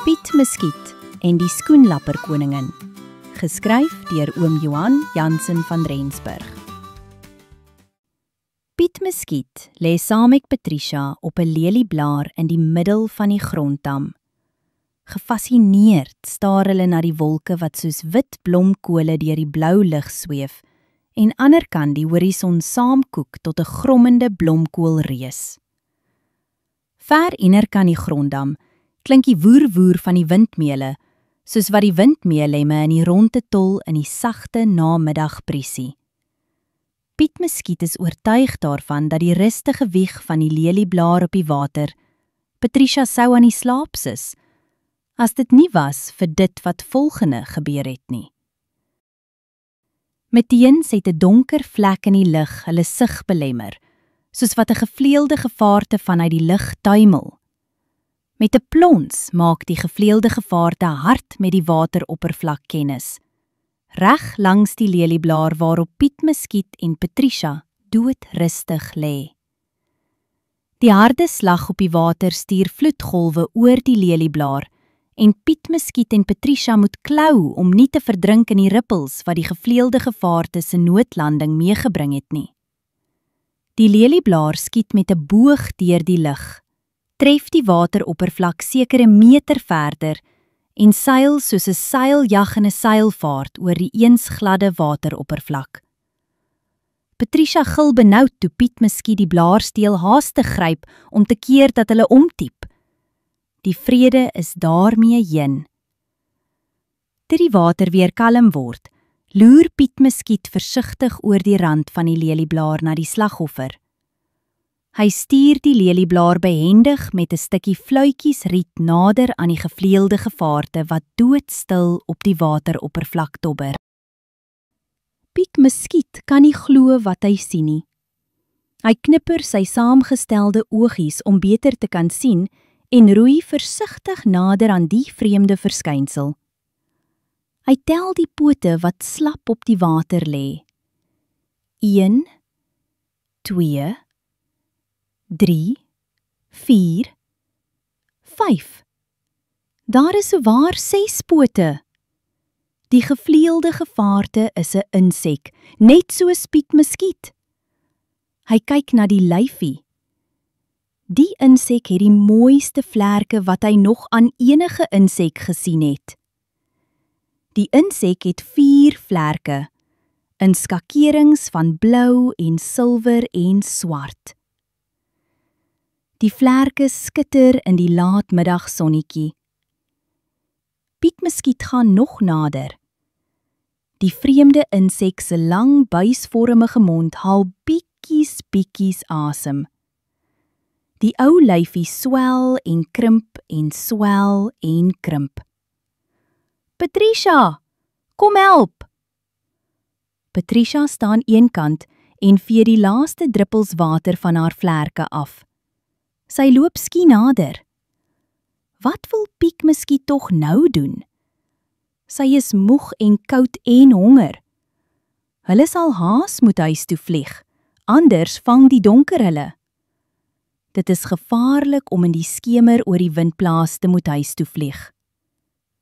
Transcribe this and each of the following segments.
Piet Muskiet en die Skoenlapperkoningin, geskryf deur oom Johan Jansen van Rensburg. Piet Muskiet lê saam met Patricia op 'n lelieblaar in die middel van die grondtam. Gefassineerd staar hulle na die wolke wat soos wit blomkole deur die blou lug sweef en anderkant die horison saamkoek tot 'n grommende blomkoolreus. Ver innerkant die gronddam klink die woer-woer van die windmeule, soos wat die windmeelemme in die ronde tol in die sagte namiddagbriesie. Piet Muskiet is oortuig daarvan dat die rustige wieg van die lelieblaar op die water Patricia sou aan die slaap sis, as dit nie was vir dit wat volgende gebeur het nie. Meteens het 'n donker vlek in die lug hulle sig belemmer, soos wat 'n gevleelde gevaarte vanuit die lug tuimel. Met 'n plons maak die gevleelde gevaarte hard met die wateroppervlak kennis, reg langs die lelieblaar waarop Piet Muskiet en Patricia doodrustig lê. Die harde slag op die water stuur vloedgolwe oor die lelieblaar en Piet Muskiet en Patricia moet klou om nie te verdrink in die rippels wat die gevleelde gevaarte se noodlanding meegebring het nie. Die lelieblaar skiet met 'n boog deur die lug, tref die wateroppervlak sekere meter verder en seil soos 'n seiljagende seilvaart oor die eens gladde wateroppervlak. Patricia gil benoud toe Piet Muskiet die blaarsteel haastig gryp om te keer dat hulle omtiep. Die vrede is daarmee heen. Toe die water weer kalm word, loer Piet Muskiet versigtig oor die rand van die lelieblaar na die slagoffer. Hy stuur die lelieblaar behendig met 'n stukkie fluitjiesriet nader aan die gevleelde gevaarte wat doodstil op die wateroppervlak dobber. Piet Muskiet kan nie glo wat hy sien nie. Hy knipper sy saamgestelde oogies om beter te kan sien en roei versigtig nader aan die vreemde verskynsel. Hy tel die pote wat slap op die water lê. 1, 2, 3, 4, 5. Daar is sowaar 6 pote. Die gevleelde gevaarte is 'n insek, net soos Piet Muskiet. Hy kyk na die lyfie. Die insek het die mooiste vlerke wat hy nog aan enige insek gesien het. Die insek het 4 vlerke, in skakerings van blou en silwer en swart. Die vlerke skitter in die laatmiddagsonnetjie. Piet Muskiet gaan nog nader. Die vreemde insek se lang buisvormige mond haal bietjies asem. Die ou lyfie swel en krimp en swel en krimp. Patricia, kom help! Patricia staan eenkant en vee die laaste druppels water van haar vlerke af. Sy loop skie nader. Wat wil Piet Muskiet tog nou doen? Sy is moeg en koud en honger. Hulle sal haas moet huis toe vlieg, anders vang die donker hulle. Dit is gevaarlik om in die skemer oor die windplaas te moet huis toe vlieg.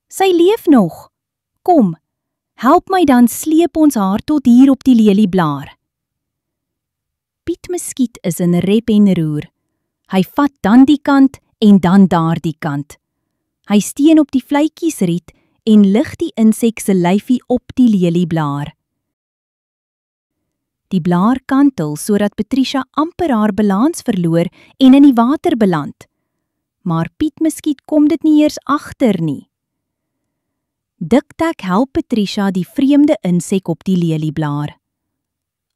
Sy leef nog. Kom, help my dan sleep ons haar tot hier op die lelieblaar. Piet Muskiet is in rep en roer. Hy vat dan die kant en dan daardie kant. Hy steun op die fluitjiesriet en lig die insek se lyfie op die lelieblaar. Die blaar kantel sodat Patricia amper haar balans verloor en in die water beland. Maar Piet Muskiet kom dit nie eers agter nie. Dik-tak help Patricia die vreemde insek op die lelieblaar.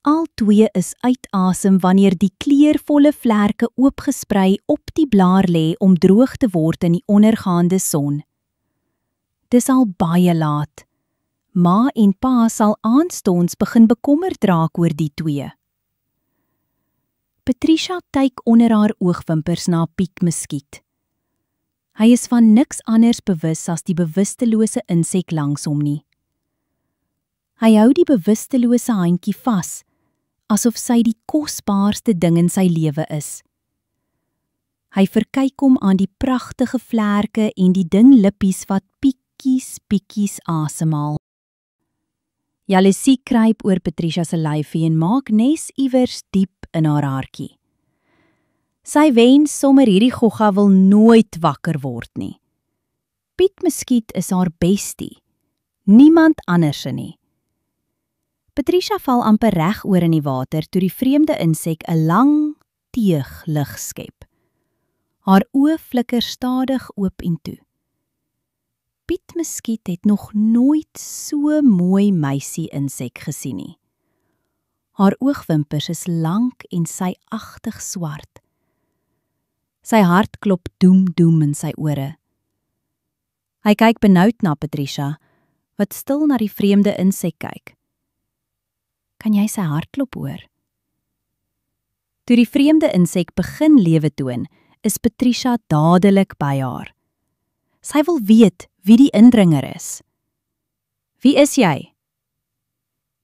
Al twee is uit asem wanneer die kleurvolle vlerke oopgesprei op die blaar lê om droog te word in die ondergaande son. Dis al baie laat. Ma en pa sal aanstonds begin bekommerd raak oor die twee. Patricia kyk onder haar oogwimpers na Piet Muskiet. Hy is van niks anders bewus as die bewustelose insek langs hom nie. Hy hou die bewustelose handjie vas, asof sy die kosbaarste ding in sy lewe is. Hy verkyk hom aan die pragtige vlerke en die ding lippies wat pikkies asemhaal. Jaloesie kruip oor Patricia se lyfie en maak nes iewers diep in haar hartjie. Sy wens sommer hierdie gogga wil nooit wakker word nie. Piet Muskiet is haar bestie, niemand anderse nie. Patricia val amper reg oor in die water toe die vreemde insek 'n lang teug lig skep. Haar oë flikker stadig oop en toe. Piet Muskiet het nog nooit so mooi meisie-insek gesien nie. Haar oogwimpers is lank en syagtig swart. Sy hart klop doem in sy ore. Hy kyk benoud na Patricia, wat stil na die vreemde insek kyk. Kan jy sy hartklop hoor? Toe die vreemde insek begin lewe toon, is Patricia dadelik by haar. Sy wil weet wie die indringer is. Wie is jy?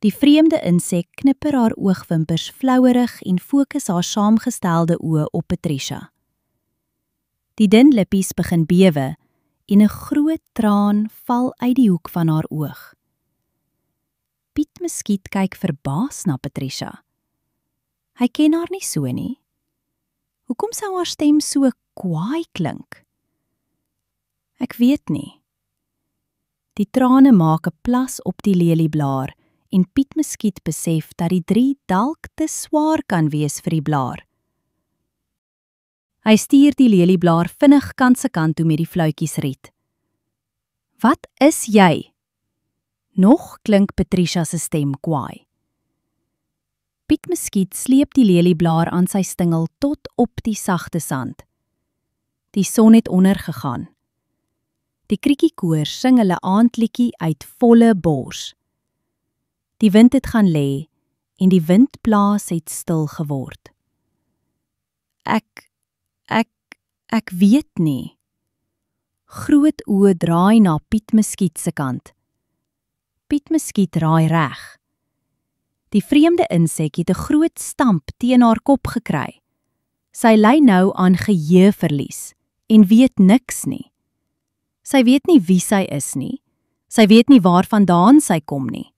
Die vreemde insek knipper haar oogwimpers flouerig en fokus haar saamgestelde oë op Patricia. Die dun lippies begin bewe en 'n groot traan val uit die hoek van haar oog. Piet Muskiet kyk verbaas na Patricia. Hy ken haar nie so nie. Hoekom sou haar stem so kwaai klink? Ek weet nie. Die trane maak 'n plas op die lelieblaar en Piet Muskiet besef dat die 3 dalk te swaar kan wees vir die blaar. Hy stuur die lelieblaar vinnig kant se kant toe met die fluitjies riet. Wat is jy? Nog klink Patricia se stem kwaai. Piet Muskiet sleep die lelieblaar aan sy stingel tot op die sagte sand. Die son het ondergegaan. Die kriekiekoors sing hulle aandliedjie uit volle bors. Die wind het gaan lê en die windblaas het stil geword. Ek weet nie. Groot oë draai na Piet Muskiet se kant. Piet Muskiet raai reg. Die vreemde insek het 'n groot stamp teen haar kop gekry. Sy ly nou aan geheueverlies en weet niks nie. Sy weet nie wie sy is nie. Sy weet nie waarvandaan sy kom nie.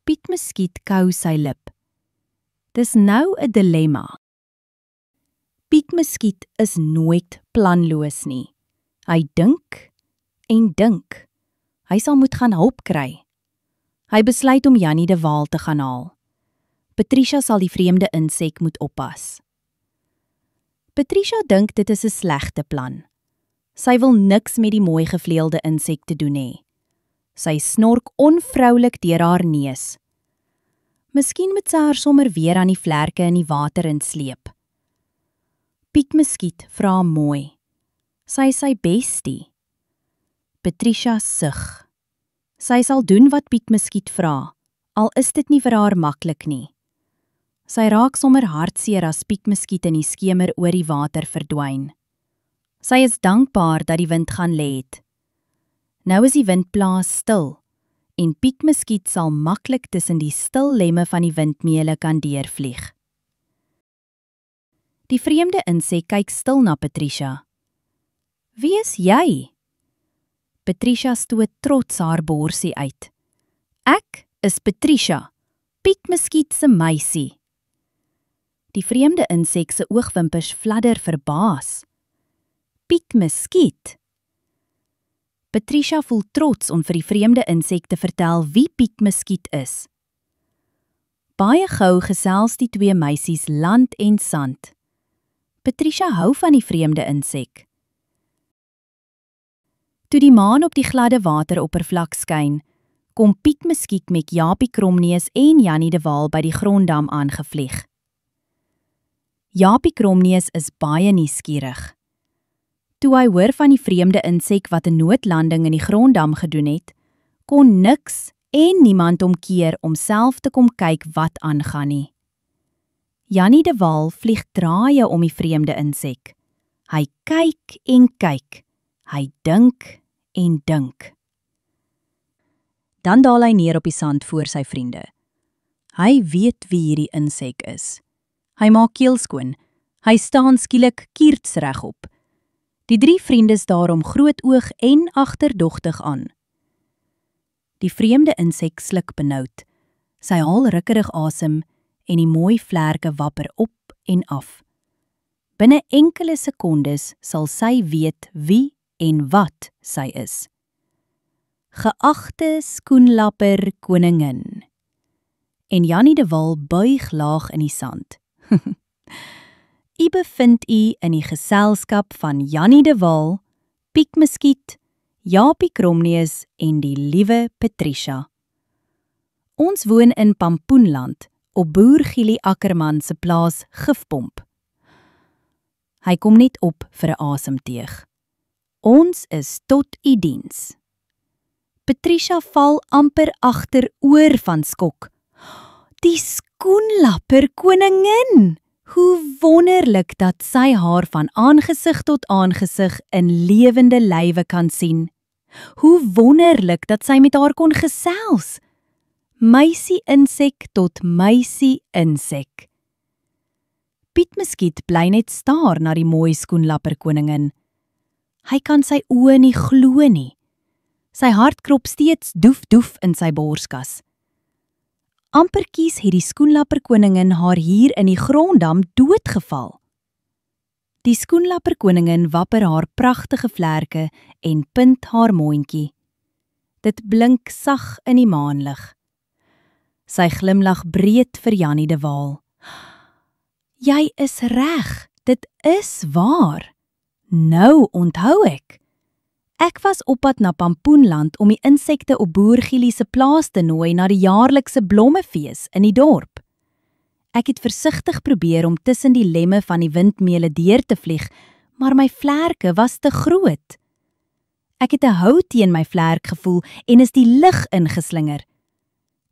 Piet Muskiet kou sy lip. Dis nou 'n dilemma. Piet Muskiet is nooit planloos nie. Hy dink en dink. Hy sal moet gaan hulp kry. Hy besluit om Jannie de Waal te gaan haal. Patricia sal die vreemde insek moet oppas. Patricia dink dit is 'n slegte plan. Sy wil niks met die mooi gevleelde insek te doen hê. Sy snork onvroulik deur haar neus. Miskien moet sy haar sommer weer aan die vlerke in die water insleep. Piet Muskiet vra mooi. Sy is sy bestie. Patricia sug. Sy sal doen wat Piet Muskiet vra, al is dit nie vir haar maklik nie. Sy raak sommer hartseer as Piet Muskiet in die skemer oor die water verdwyn. Sy is dankbaar dat die wind gaan lê het. Nou is die windblaas stil en Piet Muskiet sal maklik tussen die stil lemme van die windmeule kan deurvlieg. Die vreemde insek kyk stil na Patricia. Wie is jy? Patricia stoot trots haar borsie uit. Ek is Patricia, Piet Muskiet se meisie. Die vreemde insek se oogwimpers fladder verbaas. Piet Muskiet. Patricia voel trots om vir die vreemde insek te vertel wie Piet Muskiet is. Baie gou gesels die 2 meisies land en sand. Patricia hou van die vreemde insek. Toe die maan op die gladde wateroppervlak skyn, kom Piet Muskiet met Japie Kromneus en Jannie de Waal by die gronddam aangevlieg. Japie Kromneus is baie nuuskierig. Toe hy hoor van die vreemde insek wat 'n noodlanding in die gronddam gedoen het, kon niks en niemand omkeer om self te kom kyk wat aangaan nie. Jannie de Waal vlieg draaie om die vreemde insek. Hy kyk en kyk. Hy dink en dink. Dan daal hy neer op die sand voor sy vriende. Hy weet wie hierdie insek is. Hy maak keel skoon. Hy staan skielik kiertsregop. Die 3 vriende staar hom grootoog en agterdogtig aan. Die vreemde insek sluk benoud. Sy haal rukkerig asem en die mooi vlerke wapper op en af. Binne enkele sekondes sal sy weet wie en wat sy is. Geagte skoenlapper koningin. En Jannie de Wal buig laag in die sand. U bevind u in die geselskap van Jannie de Wal, Piet Muskiet, Jaapie Kromneus en die liewe Patricia. Ons woon in Pampoenland, op boer Gielie Ackerman se plaas Gifpomp. Hy kom net op vir 'n asemteug. Ons is tot u diens. Patricia val amper agteroor van skok. Die skoenlapper koningin! Hoe wonderlik dat sy haar van aangesig tot aangesig in lewende lywe kan sien. Hoe wonderlik dat sy met haar kon gesels. Meisie insek tot meisie insek. Piet Muskiet bly net staar na die mooi skoenlapper koningin. Hy kan sy oë nie glo nie. Sy hart klop steeds doef in sy borskas. Amper kies het die skoenlapper koningin haar hier in die gronddam doodgeval. Die skoenlapper koningin wapper haar pragtige vlerke en punt haar mondjie. Dit blink sag in die maanlig. Sy glimlag breed vir Jannie de Wal. Jy is reg, dit is waar. Nou onthou ek. Ek was op pad na Pampoenland om die insekte op boer Gielie se plaas te nooi na die jaarlikse blommefees in die dorp. Ek het versigtig probeer om tussen die lemme van die windmeele deur te vlieg, maar my vlerke was te groot. Ek het 'n hou teen my vlerk gevoel en is die lug ingeslinger.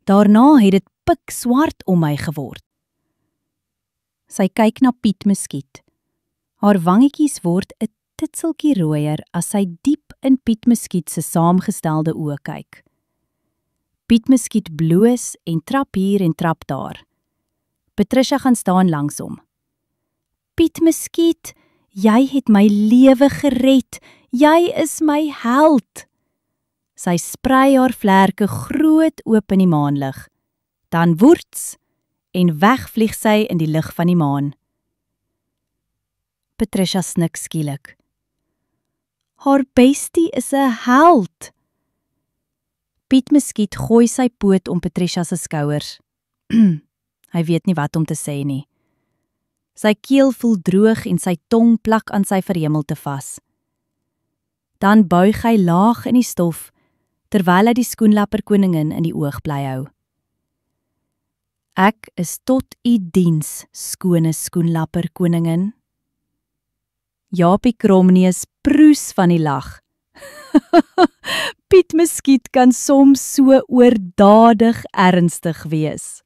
Daarna het dit pikswart om my geword. Sy kyk na Piet Muskiet. Haar wangetjies word 'n titseltjie rooier as sy diep in Piet Muskiet se saamgestelde oë kyk. Piet Muskiet bloos en trap hier en trap daar. Patricia gaan staan langs hom. Piet Muskiet, jy het my lewe gered. Jy is my held. Sy sprei haar vlerke groot oop in die maanlig. Dan woerts en wegvlieg sy in die lig van die maan. Patricia snik skielik. Haar bestie is 'n held. Piet Muskiet gooi sy poot om Patricia se skouers. Hy weet nie wat om te sê nie. Sy keel voel droog en sy tong plak aan sy verhemelte vas. Dan buig hy laag in die stof, terwyl hy die skoenlapper koningin in die oog bly hou. Ek is tot u diens, skone skoenlapper koningin. Jaapie Kromneus proes van die lag. Piet Muskiet kan soms so oordadig ernstig wees.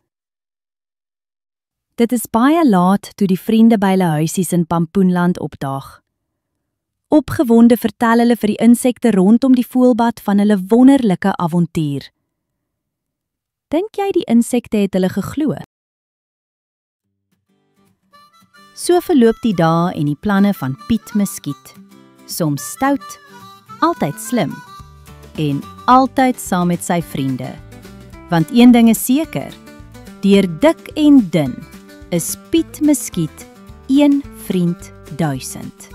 Dit is baie laat toe die vriende by hulle huisies in Pampoenland opdaag. Opgewonde vertel hulle vir die insekte rondom die voëlbad van hulle wonderlike avontuur. Dink jy die insekte het hulle geglo? So verloop die dae en die planne van Piet Muskiet. Soms stout, altyd slim en altyd saam met sy vriende. Want een ding is seker, deur dik en dun is Piet Muskiet een vriend 1000.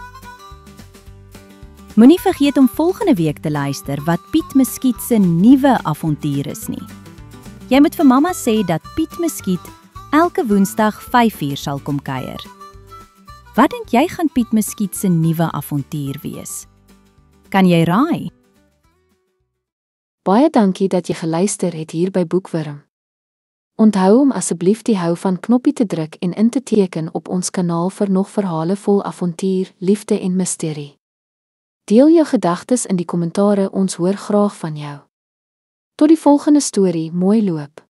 Moenie vergeet om volgende week te luister wat Piet Muskiet se nuwe avontuur is nie. Jy moet vir mamma sê dat Piet Muskiet elke Woensdag 5uur sal kom kuier. Wat dink jy gaan Piet Muskiet se nuwe avontuur wees? Kan jy raai? Baie dankie dat jy geluister het hier by Boekwurm. Onthou om asseblief die hou van knoppie te druk en in te teken op ons kanaal vir nog verhale vol avontuur, liefde en misterie. Deel jou gedagtes in die kommentare, ons hoor graag van jou. Tot die volgende storie, mooi loop.